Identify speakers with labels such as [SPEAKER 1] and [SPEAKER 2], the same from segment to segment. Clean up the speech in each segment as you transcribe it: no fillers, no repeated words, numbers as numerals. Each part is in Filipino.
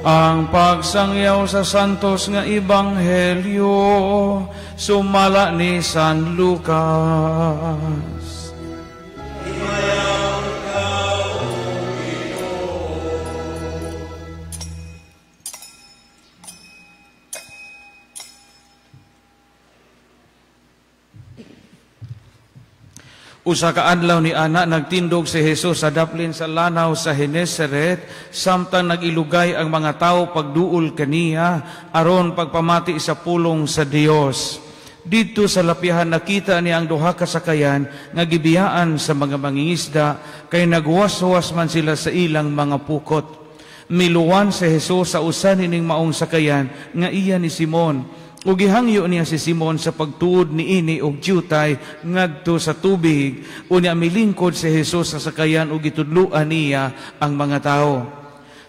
[SPEAKER 1] Ang pagsangyaw sa santos nga ebanghelyo sumala ni San Lucas. Usa ka adlaw ni ana nagtindog si Jesus sa daplin sa lanaw sa Genesaret samtang nagilugay ang mga tao pagduol kaniya aron pagpamati sa pulong sa Dios. Dito sa lapihan nakita niya ang duha ka sakayan nga gibiyaan sa mga mangingisda kay nagwas-was man sila sa ilang mga pukot. Miluwan si Jesus sa usa nining maong sakayan nga iya ni Simon. Ug gihangyo niya si Simon sa pagtuod niini og tiyutay ngadto sa tubig. Unya milingkod si Jesus sa sakayan ug gitudloan niya ang mga tao.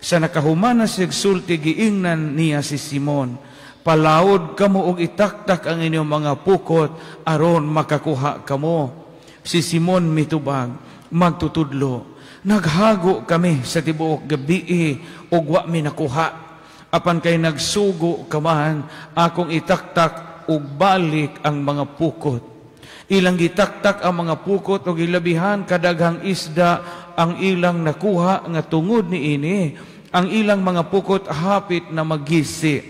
[SPEAKER 1] Sa nakahumana sig sulti giingnan niya si Simon, "Palawod kamo og itaktak ang inyong mga pukot aron makakuha kamo." Si Simon mitubag, "Magtutudlo, naghago kami sa tibuok gabi ug wa mi nakuha. Apan kay nagsugo kaman, akong itaktak ug balik ang mga pukot." Ilang gitaktak ang mga pukot ug ilabihan kadaghang isda ang ilang nakuha nga tungod niini. Ang ilang mga pukot hapit na magisi.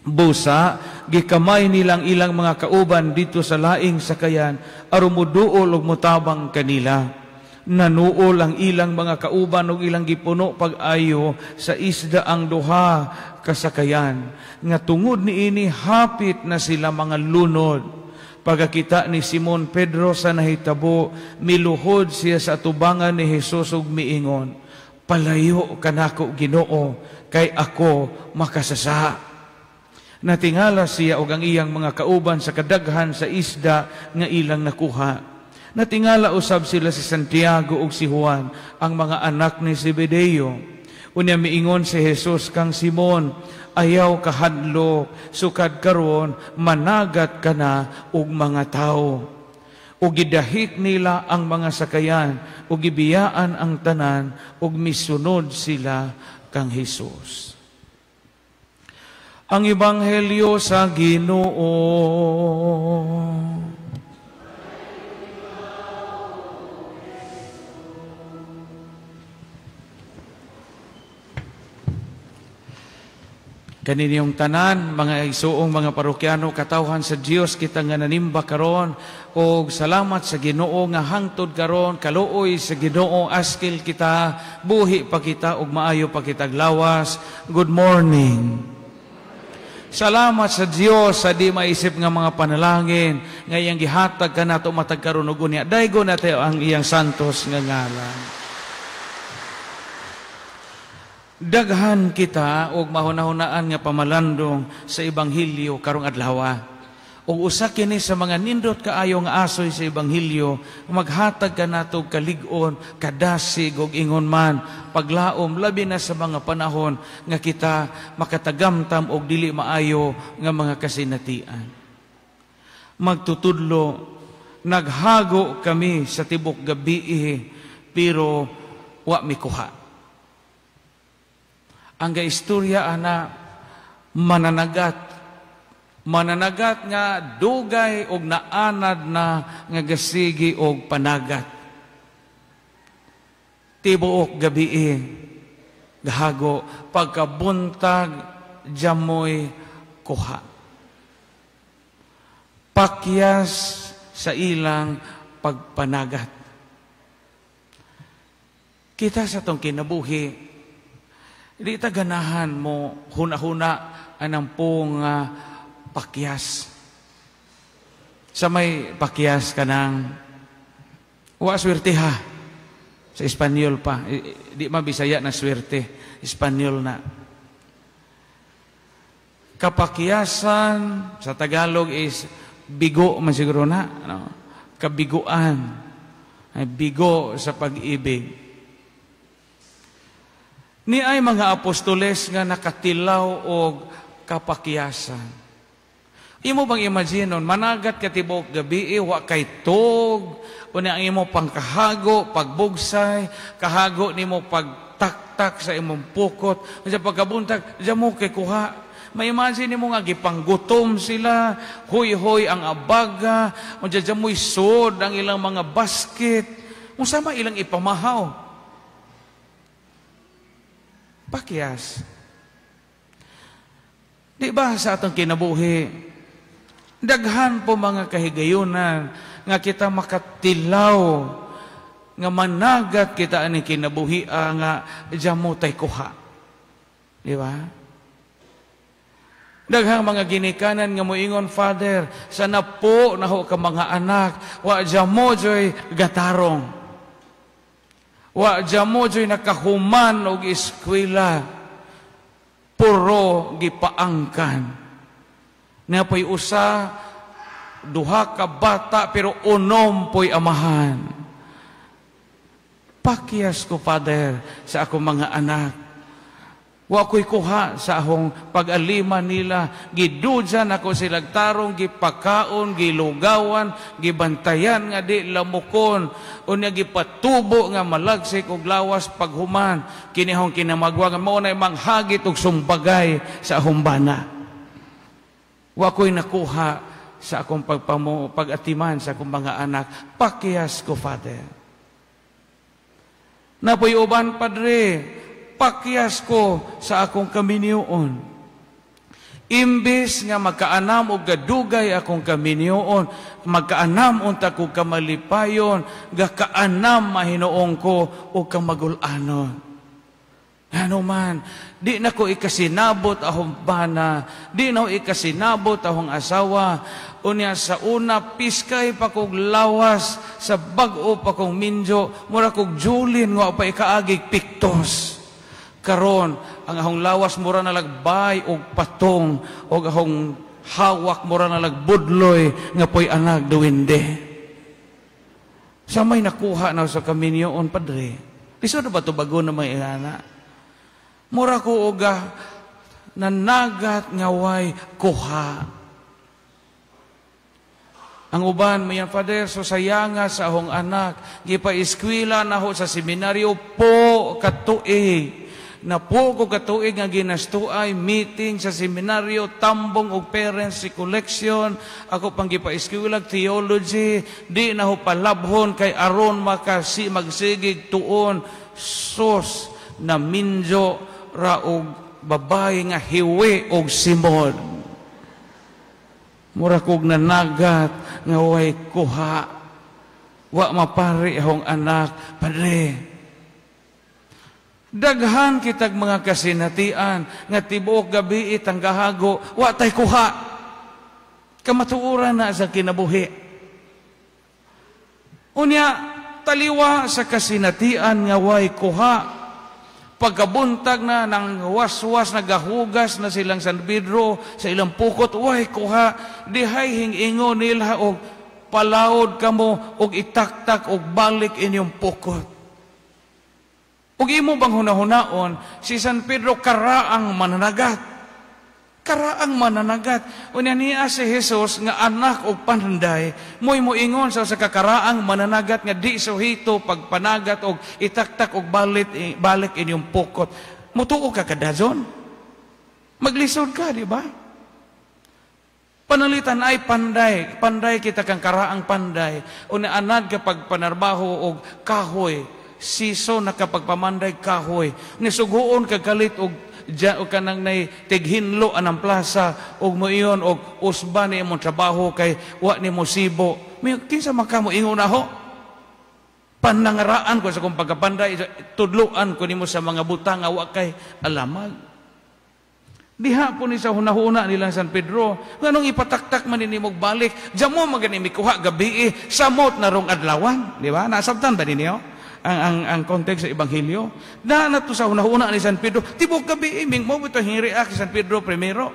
[SPEAKER 1] Busa, gikamay nilang ilang mga kauban dito sa laing sakayan aron moduol ug motabang kanila. Nanuol ang ilang mga kauban ug ilang gipuno pag-ayo sa isda ang duha kasakayan nga tungod niini hapit na sila mga lunod. Pagkakita ni Simon Pedro sa nahitabo, miluhod siya sa atubangan ni Jesus ug miingon, "Palayo kanako Ginoo, kay ako makasasa." Natingala siya ug ang iyang mga kauban sa kadaghan sa isda nga ilang nakuha. Natingala usab sila si Santiago ug si Juan, ang mga anak ni Zebedeo. Unya miingon si Jesus kang Simon, "Ayaw kahadlok, sukad karon managat ka na og mga tao." Ug gidahik nila ang mga sakayan ug gibiyaan ang tanan ug misunod sila kang Jesus. Ang ebanghelyo sa Ginoo. Kaninyong tanan, mga isuong mga parokyano, katawhan sa Dios kita nga nanimba karon, o salamat sa Ginoo nga hangtod karon, kaluoy sa Ginoo, askil kita, buhi pa kita, ug maayo pa kita glawas. Good morning. Salamat sa Dios sa di maisip nga mga panalangin, nga iyang gihatag ka nato matag karon ug unya. Daygo nato ang iyang santos nga ngalan. Daghan kita og mahuna-hunaan nga pamalandong sa ebanghelyo karong adlaw. Ug usa kini sa mga nindot kaayo nga asoy sa ebanghelyo, maghatag ka nato kalig-on, kadasig ug ingon man paglaom labi na sa mga panahon nga kita makatagamtam og dili maayo nga mga kasinatian. Magtutudlo, naghago kami sa tibok gabi pero wa mikuha. Ang gaistorya ana mananagat nga dugay og naanad na nga gasigi og panagat. Tibuok gabi gahago pagkabuntag jamoy kuha. Pakyas sa ilang pagpanagat. Kita sa tong kinabuhi, di ta ganahan mo huna-huna anang pong pakyas. Sa may pakyas ka ng wa swerte ha. Sa Espanyol pa. Di mabisaya na swerte. Espanyol na. Kapakyasan sa Tagalog is bigo man siguro na. No? Kabiguan. Bigo sa pag-ibig. Ni ay mga apostoles nga nakatilaw og kapakyasan. Imo bang imagine nun, managat ka tibok gabi, wa kay tog, o ang imo pangkahago, pagbugsay, kahago nimo pagtaktak sa imong pukot, sa pagkabuntag, diyan mo kay kuha. May imagine mo nga, gipanggutom sila, huy-huy ang abaga, o diyan mo'y sod ang ilang mga basket, kung sama ilang ipamahaw. Pakyas. Di ba sa atong kinabuhi, daghan po mga kahigayunan nga kita makatilaw, nga managat kita ani kinabuhi nga diyan mo tay kuha. Di ba? Daghang mga ginikanan nga moingon, Father, sana po naho ka mga anak, wa dyan mo joy gatarong. Wa dyan mo joy nakahuman o eskwela, puro gipaangkan. Na po'y usa, duha ka bata, pero unom po'y amahan. Pakyas ko, Father, sa akong mga anak. Wa ko'y kuha sa akong pag-alima nila. Gidudyan ako silang tarong, gipakaon, gilugawan, gibantayan nga di lamukon, o niya gipatubo nga malagsik og lawas paghuman. Kinihong kinamagwa nga mo na manghagit og sumbagay sa akong bana. Wa ko'y nakuha sa akong pag-atiman sa akong mga anak. Pakyas ko, Father. Napoy uban, Padre, pakyas ko sa akong kaminyoon. Imbis nga magkaanam o gadugay akong kaminyoon, magkaanam unta ko kamalipayon, gakaanam mahinoong ko o kamagulanon. Ano man, di na ko ikasinabot akong bana, di na ko ikasinabot akong asawa, unya sa una, piskay pa kong lawas, sa bag-o pa kong minjo, mura kong julin, nga pa ikaagig piktos. Karon ang ahong lawas mura na lagbay og patong og ahong hawak mura na lagbudloy nga po'y anag duwinde. Sa may nakuha na sa kaminyoon, Padre. Liso na ba ito bago na may ilana? Mura ko oga nanagat nga way kuha. Ang uban mo yan, Father, so sayanga sa ahong anak, gipa-eskwela na ho sa seminaryo po katuig. Na po ko katuig nga ginastuay, meeting sa seminaryo, tambong og parents collection, ako pang gipa-eskwela theology, di na ho palabhon kay aron magsigig tuon, sos na minjo ra og babae nga hiwi og simod. Mura kog nanagat nga way kuha. Wa mapari akong anak, Padre. Daghan kitag mga kasinatian nga tibuok gabi itang gahago, wa tay kuha. Kamatuoran na sa kinabuhi. Unya, taliwa sa kasinatian nga way kuha. Pagkabuntag na ng waswas, nagahugas na silang San Pedro sa ilang pukot, way kuha. Dihay hingingo nila og palaod kamo og itaktak og balik inyong pukot. Ug imo bang hunahunaon, si San Pedro karaang mananagat. Karaang mananagat. Unya niya si Jesus nga anak og panday, mo'y moingon sa kakaraang mananagat nga di suhito pagpanagat og itaktak og balik inyong pukot. Mutuo ka kadazon? Maglisod ka, di ba? Panalitan ay panday. Panday kita kang karaang panday. Unya anad kapag panarbaho og kahoy, siso na kapag pamanday kahoy, nisuguon kagalit og kanang nay tighinlo anang plaza og moiyon og usba ni imong trabaho kay wa ni mo sibo. May kinsa man ka mo ingon na ho? Panangaraan ko sa kong pagkapanday, tudluan ko nimo sa mga butang nga wa kay alamag. Diha po ni sa hunahuna nila San Pedro, nganong ipataktak man nimog balik, diyan mo maganimi kuha gabi samot na rong adlawan, di ba? Nasabtan ba ninyo? Ang kontekst sa Ebanghelyo. Na to sa una-una ni San Pedro, tibok gabi iming mo ito hingriak si San Pedro primero.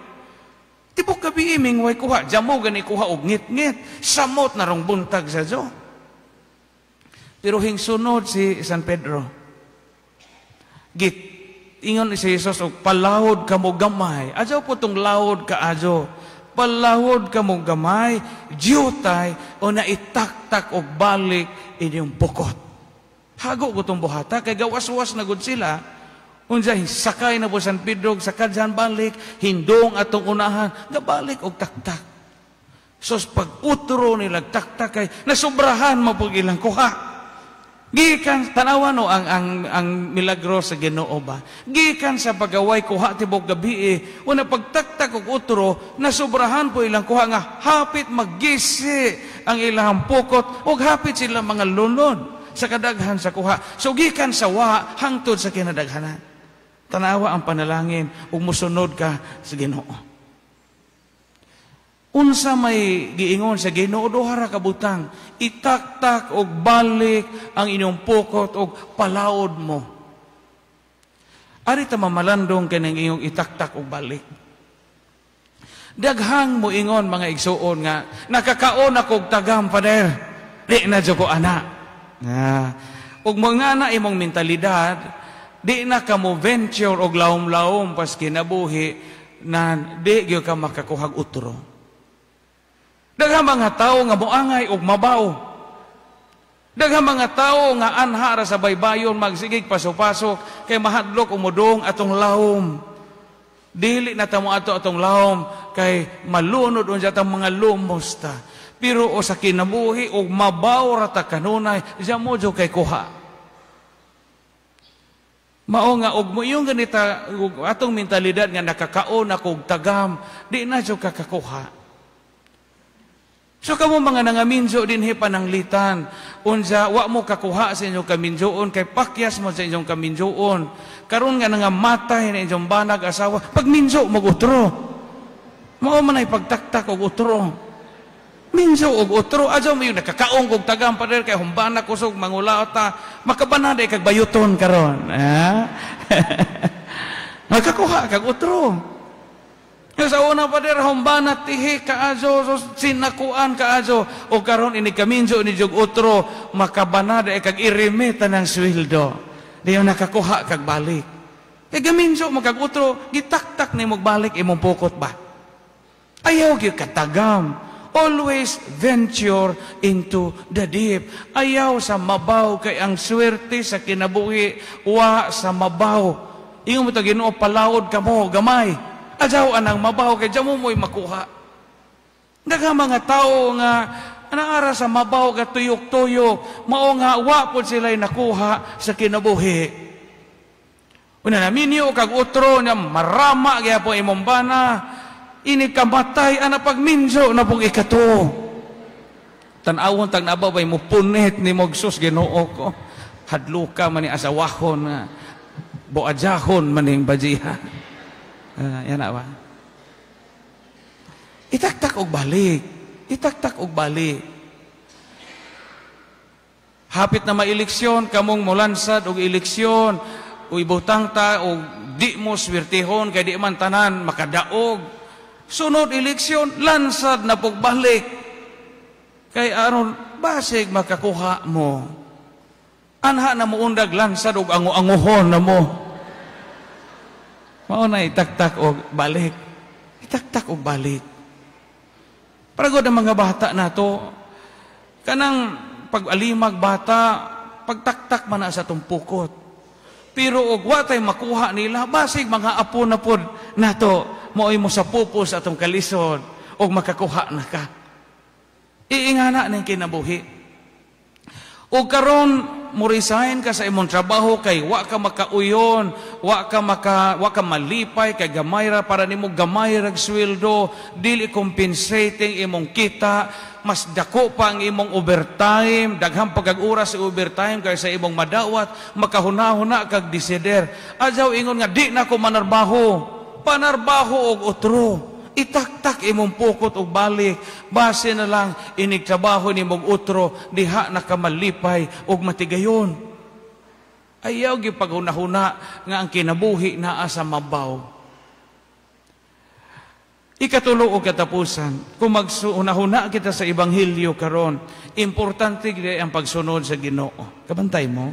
[SPEAKER 1] Tibok gabi iming way kuha, jamo gani kuha og ngit-ngit, samot na rong buntag sa Diyo. Pero hingsunod si San Pedro. Ingon si Jesus og palawod kamo gamay. Adyo po tong lawod ka adyo. Palawod kamo gamay, jiyotay o na itaktak og balik inyong pukot. Hago ko itong buhata, kay gawas-was na gud sila, Unsay sakay na po San Pedro sa kadyan balik, hindong atong unahan, gabalik og taktak. Sos pag utro nila taktak kay nasubrahan mo po ilang kuha. Gikan tanawa no ang milagro sa Ginoo ba. Gikan sa pagaway kuha tibok gabi una pagtaktak og utro nasubrahan po ilang kuha nga hapit maggisi ang ilang pukot ug hapit sila mga lunod sa kadaghan sa kuha. So gikan sa wa hangtod sa kinadaghanan. Tanawa ang panalangin ug mosunod ka sa Ginoo. Unsa may giingon sa Ginoo duha ra ka butang, itaktak og balik ang inyong pukot og palaod mo. Ari ta mamalandong kanang inyong itaktak og balik. Daghang mo ingon mga igsuon nga nakakaon ako og tagam pader. Di na jud ko ana. Ug mga na imong mentalidad, di na ka mo venture og lawom-lawom pas kinabuhi na di gyud ka makakuhag utro. Daghang mga tawo nga moangay og mabaw. Daghang mga tawo nga anha ra sa baybayon magsigig pasok-pasok kay mahadlok umudong atong lawom. Dili na ta mo atong lawom kay malunod unsa tang mga lumos ta. Pero o sa kinabuhi og mabaw ra ta kanunay, diya mo jud kay kuha. Mao nga og mo yung ganita atong mentalidad nga nakakaon ako og tagam, di na jud kakakuha. So kamo mga nangaminjo dinhi pananglitan, unsa wa mo kakuha sa inyong kaminjoon kay pakyas mo sa inyong kaminjoon. Karon nga nangamatay na inyong banag asawa, pagminjo mo utro. Mao man ay pagtaktak og utro. Minjo og utro, adyo mo yung nakakaong og tagam pader kay humbana kusog mangulaot ta, makabanada kag bayuton karon. Makakuha kag utro. Sa una pader humbana tihi kaadyo, sinakuan kaadyo, o karon ini kaminjo ni jog utro, makabanada kag irimeta ng sweldo. Di yung nakakuha kag balik. Kay gaminjo mo kag utro, gitaktak ni mo balik imong pukot ba? Ayaw gyud katagam. Always venture into the deep. Ayaw sa mabaw kay ang swerte sa kinabuhi wa sa mabaw. Ingon mo ta Ginoo palaod kamo gamay. Adyaw anang mabaw kay jamo mo'y makuha. Daghang mga tao nga anaara sa mabaw ga tuyok-tuyok, mao nga wa pod sila'y nakuha sa kinabuhi. Una naminyo kag utro nga marama gyapon imong bana. Ini kamatay ana pagminjo na pong ikato. Tan-awon tag nababay mo punit ni Mogsos Ginoo ko. Hadluka man ni asawahon nga boadyahon man ning bajiha. Yan na ba? Itaktak og balik. Itaktak og balik. Hapit na maeleksyon kamong molansad og eleksyon o ibutang ta og di mo swertehon kay di man tanan makadaog. Sunod eleksyon, lansad na pagbalik. Kay aron, basig makakuha mo. Anha na mo undag lansad og ango-angohon na mo. Mao na itaktak og balik. Itaktak og balik. Paragod ang mga bata na to, kanang pag-alimag bata, pagtaktak man na sa tumpukot. Pero og wa tay makuha nila, basig mga apo na pod nato. Mo'y mo sa pupos atong kalisod o makakuha na ka. Iingana ng kinabuhi. O karon mo resign ka sa imong trabaho kay wa ka makauyon, wa ka malipay kay gamay ra para nimo gamay rag sweldo, dili compensating imong kita, mas dako pa ang imong overtime, daghang pagag-oras sa overtime kay sa imong madawat, makahuna-huna kag desider. Adyaw ingon nga di na ko manarbaho. Panarbaho og utro, itaktak imong pukot og balik, base na lang inig trabaho nimong utro, diha nakamalipay og matigayon. Ayaw gi paghunahuna nga ang kinabuhi naa sa mabaw. Ikatulo og katapusan, kung magsunahuna kita sa Ebanghelyo karon, importante gid ang pagsunod sa Ginoo. Kabantay mo?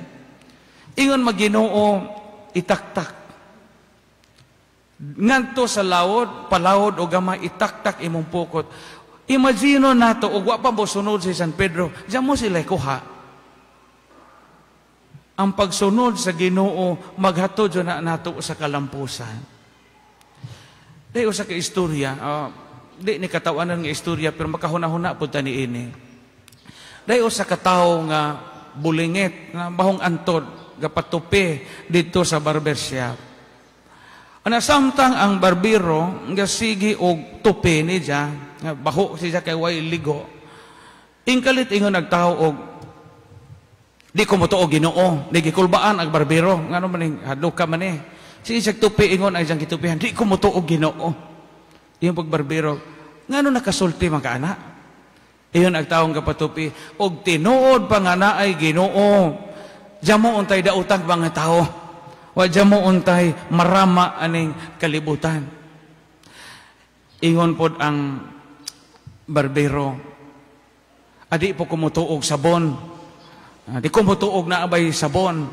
[SPEAKER 1] Ingon mag-Ginoo, itaktak. Nganto sa lawod, palawod o gamay, itaktak imong pukot. Imagino nato, o wa pa mo sunod si San Pedro, diyan mo sila kuha. ang pagsunod sa Ginoo maghatod na nato sa kalampusan. Dahil sa kaistorya, di ni katawanan nga istorya, pero makahuna-huna po tani ini. Dahil sa katao nga bulingit, na bahong antod, gapatupi dito sa barbershop. Samtang ang barbero, nga sige og tupi ni siya, baho siya kay way ligo, ingkalit ingon nagtao og, di ko mo to og Ginoo, di gikulbaan ang barbero, nga naman hadlok ka man eh. Siya tupi ingon ay siyang gitupihan, di ko mo to og Ginoo. Yung pagbarbero, nga nakasulti mga anak. Iyon ang taong kapatupi, og tinuod pa nga na ay Ginoo. Diyan mo untay dautag mga tao. Wa diyan mo untay marama aning kalibutan. Ingon pod ang barbero, adi po kumutuog sabon. Di kumutuog na abay sabon.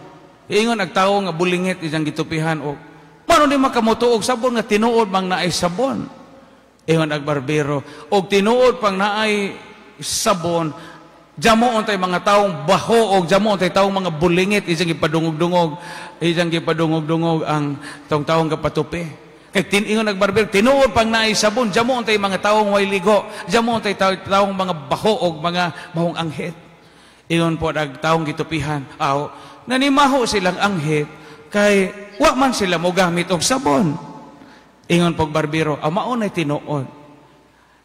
[SPEAKER 1] Ingon ang tao nga bulingit iyang gitupihan og mano di makamutuog sabon nga tinuod mang naay sabon. Ingon ang barbero, og tinuod pang naay sabon, jamo untay mga taong baho og jamo untay taong mga bulingit iyang gipadungog-dungog ang taong kapatupi. Kay ingon ang barbero, tinuod pang naay sabon, jamo untay mga taong way ligo, jamo untay taong mga baho og mga bahong anghit. Ingon po ang taong gitupihan, nanimaho silang anghit kay wa man sila mo gamit og sabon. Ingon pag barbero, maunay tinuod.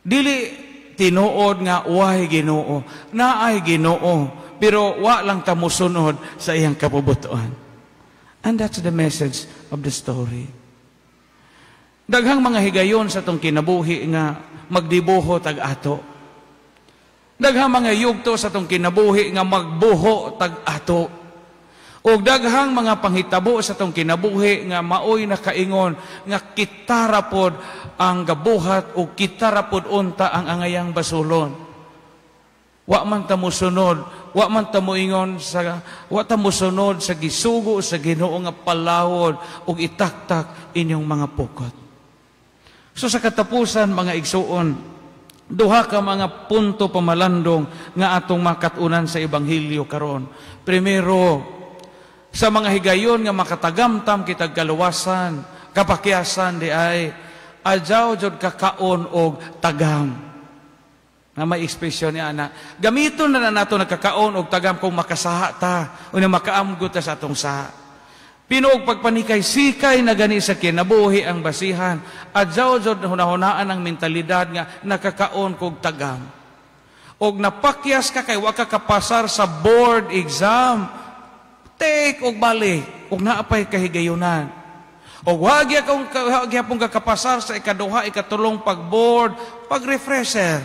[SPEAKER 1] Dili tinuod nga way Ginoo, naay Ginoo, pero wa lang ta mosunod sa iyang kapubutuan. And that's the message of the story. Daghang mga higayon sa tong kinabuhi nga magdibuho tag ato. Daghang mga yugto sa tong kinabuhi nga magbuho tag ato. O daghang mga panghitabo sa tong kinabuhi nga maoy nakaingon nga kitarapod ang gabuhat o kitarapod unta ang angayang basulon. Wa man ta mosunod, wa man ta moingon sa wa ta mosunod sa gisugo sa Ginoo nga palawod ug itaktak inyong mga pukot. So sa katapusan mga igsuon, duha ka mga punto pamalandong nga atong makatunan sa ebanghelyo karon. Primero, sa mga higayon nga makatagamtam kitag kaluwasan, kapakyasan di ay adyaw jud kakaon og tagam. Na may ekspresyon ni ana. Gamiton na nato nagkakaon og tagam kung makasaha ta o na makaamgot ta sa atong saha. Pinuog pagpanikay sikay na gani sa kinabuhi ang basihan. Adyaw jud hunahunaan ang mentalidad nga nakakaon kog tagam. Og napakyas ka kay wa ka kapasar sa board exam. Take og balik og naapay kahigayunan. Og wag pong kakapasar sa ikaduha, ikatulong pag-board, pag-refresher.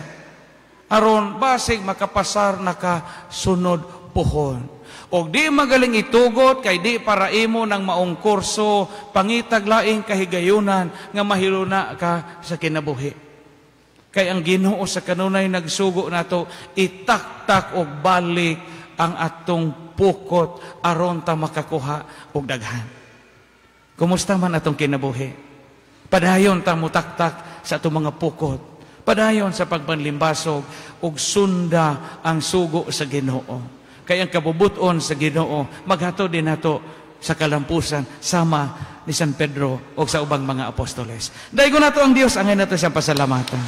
[SPEAKER 1] Aron basig makapasar nakasunod puhon. Og di magaling itugot kay di para imo ng maong kurso, pangitag laing kahigayunan nga mahiluna ka sa kinabuhi. Kay ang Ginoo sa kanunay nagsugo nato, itaktak og balik ang atong pukot aron ta makakuha og daghan. Kumusta man atong kinabuhi? Padayon ta mutaktak sa atong mga pukot. Padayon sa pagpanlimbasog ug sunda ang sugo sa Ginoo. Kay ang kabubuton sa Ginoo maghatod din nato sa kalampusan sama ni San Pedro o sa ubang mga apostoles. Daigo nato ang Dios, angay nato siyang pasalamatan.